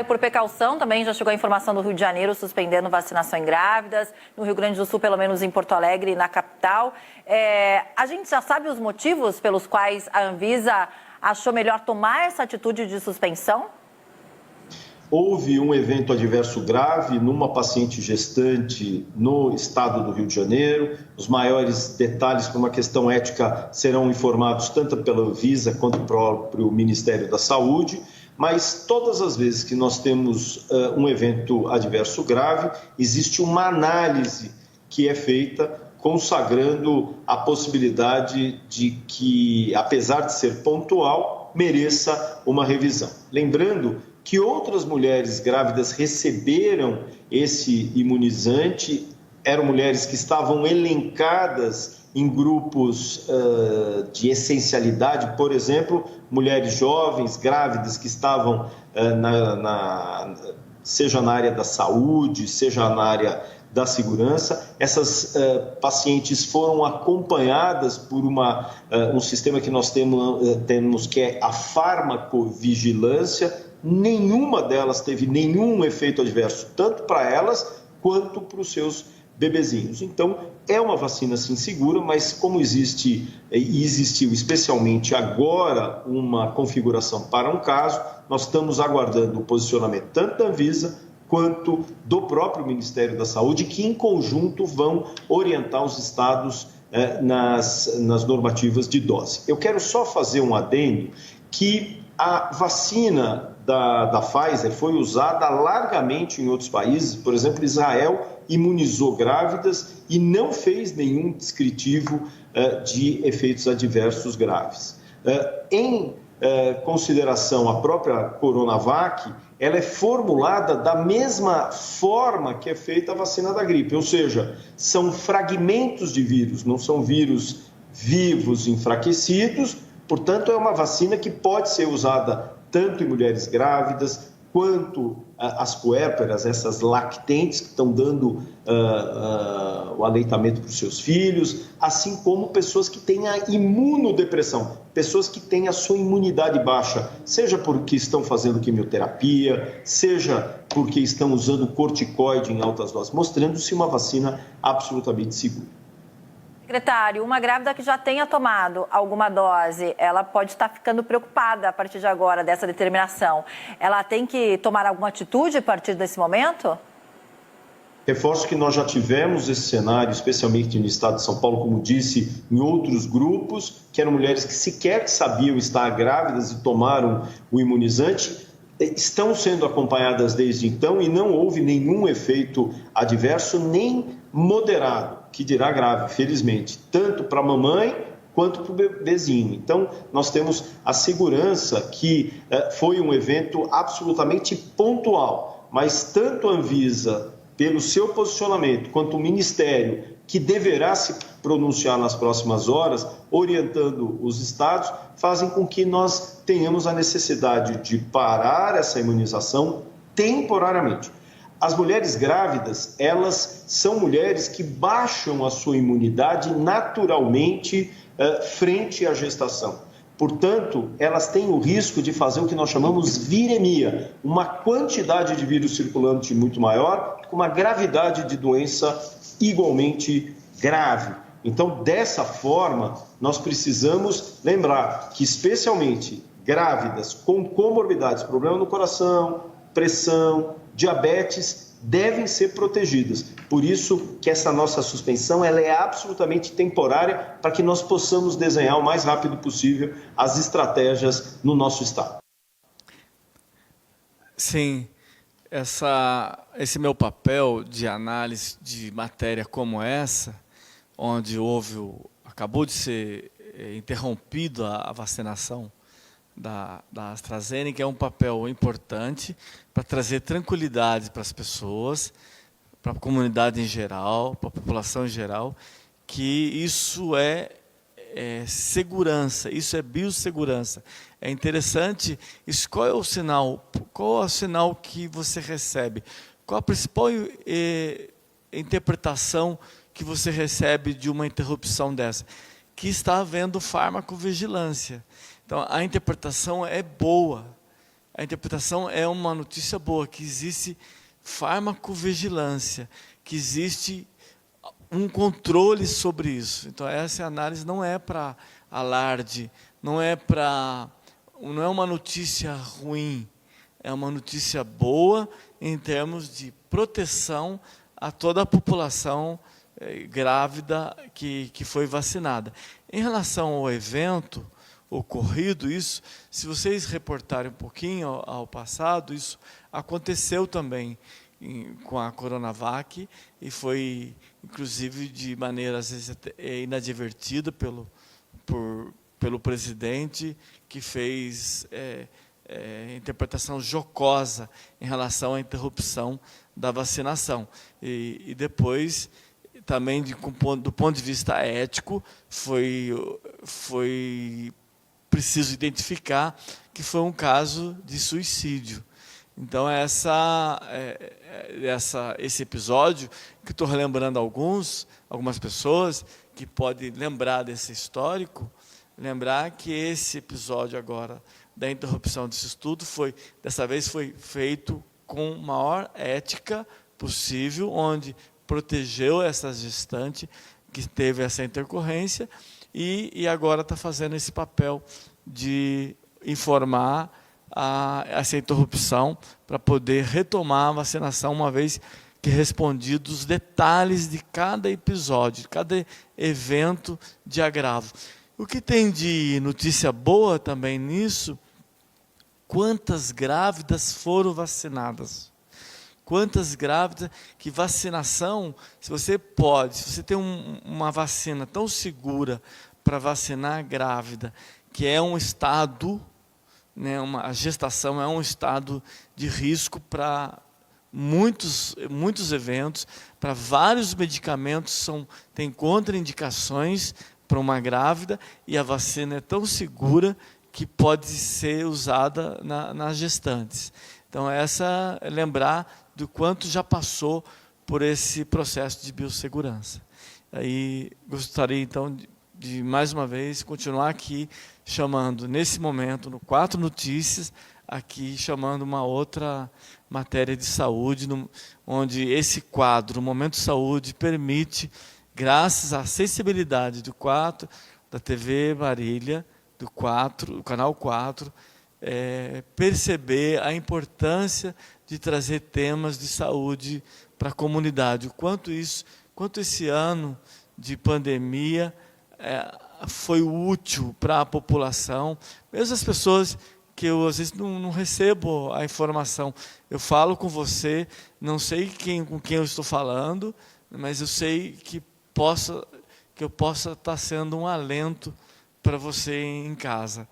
por precaução, também já chegou a informação do Rio de Janeiro suspendendo vacinação em grávidas, no Rio Grande do Sul, pelo menos em Porto Alegre e na capital. A gente já sabe os motivos pelos quais a Anvisa achou melhor tomar essa atitude de suspensão? Houve um evento adverso grave numa paciente gestante no estado do Rio de Janeiro. Os maiores detalhes, por uma questão ética, serão informados tanto pela Anvisa quanto pelo próprio Ministério da Saúde. Mas todas as vezes que nós temos um evento adverso grave, existe uma análise que é feita consagrando a possibilidade de que, apesar de ser pontual, mereça uma revisão. Lembrando que outras mulheres grávidas receberam esse imunizante, eram mulheres que estavam elencadas em grupos de essencialidade, por exemplo, mulheres jovens, grávidas que estavam seja na área da saúde, seja na área da segurança. Essas pacientes foram acompanhadas por um sistema que nós temos que é a farmacovigilância. Nenhuma delas teve nenhum efeito adverso, tanto para elas quanto para os seus bebezinhos. Então, é uma vacina sim segura, mas como existiu especialmente agora uma configuração para um caso, nós estamos aguardando o posicionamento tanto da Anvisa quanto do próprio Ministério da Saúde, que em conjunto vão orientar os estados nas normativas de dose. Eu quero só fazer um adendo que a vacina da Pfizer foi usada largamente em outros países. Por exemplo, Israel imunizou grávidas e não fez nenhum descritivo de efeitos adversos graves. Em consideração à própria Coronavac, ela é formulada da mesma forma que é feita a vacina da gripe, ou seja, são fragmentos de vírus, não são vírus vivos enfraquecidos. Portanto, é uma vacina que pode ser usada tanto em mulheres grávidas, quanto as puérperas, essas lactentes que estão dando o aleitamento para os seus filhos, assim como pessoas que têm a imunodepressão, pessoas que têm a sua imunidade baixa, seja porque estão fazendo quimioterapia, seja porque estão usando corticoide em altas doses, mostrando-se uma vacina absolutamente segura. Secretário, uma grávida que já tenha tomado alguma dose, ela pode estar ficando preocupada a partir de agora dessa determinação. Ela tem que tomar alguma atitude a partir desse momento? Reforço que nós já tivemos esse cenário, especialmente no estado de São Paulo, como disse, em outros grupos, que eram mulheres que sequer sabiam estar grávidas e tomaram o imunizante, estão sendo acompanhadas desde então e não houve nenhum efeito adverso, nem moderado, que dirá grave, felizmente, tanto para a mamãe quanto para o bebezinho. Então, nós temos a segurança que foi um evento absolutamente pontual, mas tanto a Anvisa, pelo seu posicionamento, quanto o Ministério, que deverá se pronunciar nas próximas horas, orientando os estados, fazem com que nós tenhamos a necessidade de parar essa imunização temporariamente. As mulheres grávidas, elas são mulheres que baixam a sua imunidade naturalmente frente à gestação. Portanto, elas têm o risco de fazer o que nós chamamos viremia, uma quantidade de vírus circulante muito maior, com uma gravidade de doença igualmente grave. Então, dessa forma, nós precisamos lembrar que, especialmente grávidas com comorbidades, problema no coração, pressão, diabetes, devem ser protegidas. Por isso que essa nossa suspensão ela é absolutamente temporária para que nós possamos desenhar o mais rápido possível as estratégias no nosso estado. Sim, esse meu papel de análise de matéria como essa, onde acabou de ser interrompido a vacinação da AstraZeneca, é um papel importante para trazer tranquilidade para as pessoas, para a comunidade em geral, para a população em geral, que isso é segurança, isso é biossegurança. É interessante, qual é o sinal que você recebe? Qual a principal interpretação que você recebe de uma interrupção dessa? Que está havendo farmacovigilância. Então, a interpretação é boa. a interpretação é uma notícia boa, que existe farmacovigilância, que existe um controle sobre isso. Então, essa análise não é para alarde, não é uma notícia ruim, é uma notícia boa em termos de proteção a toda a população grávida que foi vacinada. Em relação ao evento ocorrido, isso, se vocês reportarem um pouquinho ao passado, isso aconteceu também com a Coronavac e foi, inclusive, de maneira às vezes inadvertida pelo presidente, que fez interpretação jocosa em relação à interrupção da vacinação. E depois, também, do ponto de vista ético, foi preciso identificar que foi um caso de suicídio. Então, esse episódio, que estou relembrando algumas pessoas que podem lembrar desse histórico, lembrar que esse episódio agora da interrupção desse estudo dessa vez foi feito com maior ética possível, onde protegeu essa gestante que teve essa intercorrência e agora está fazendo esse papel de informar essa interrupção para poder retomar a vacinação, uma vez que respondido os detalhes de cada episódio, de cada evento de agravo. O que tem de notícia boa também nisso, quantas grávidas foram vacinadas? Quantas grávidas, que vacinação, se você tem uma vacina tão segura para vacinar a grávida, que é um estado, né, a gestação é um estado de risco para muitos eventos, para vários medicamentos, tem contraindicações para uma grávida, e a vacina é tão segura que pode ser usada nas gestantes. Então, lembrar do quanto já passou por esse processo de biossegurança. Aí, gostaria, então, de mais uma vez, continuar aqui, chamando, nesse momento, no 4 Notícias, aqui chamando uma outra matéria de saúde, onde esse quadro, o Momento Saúde, permite, graças à sensibilidade do 4, da TV Marília, do canal 4, perceber a importância de trazer temas de saúde para a comunidade. Quanto esse ano de pandemia foi útil para a população, mesmo as pessoas que eu às vezes não recebo a informação. Eu falo com você, não sei com quem eu estou falando, mas eu sei que eu possa estar sendo um alento para você em casa.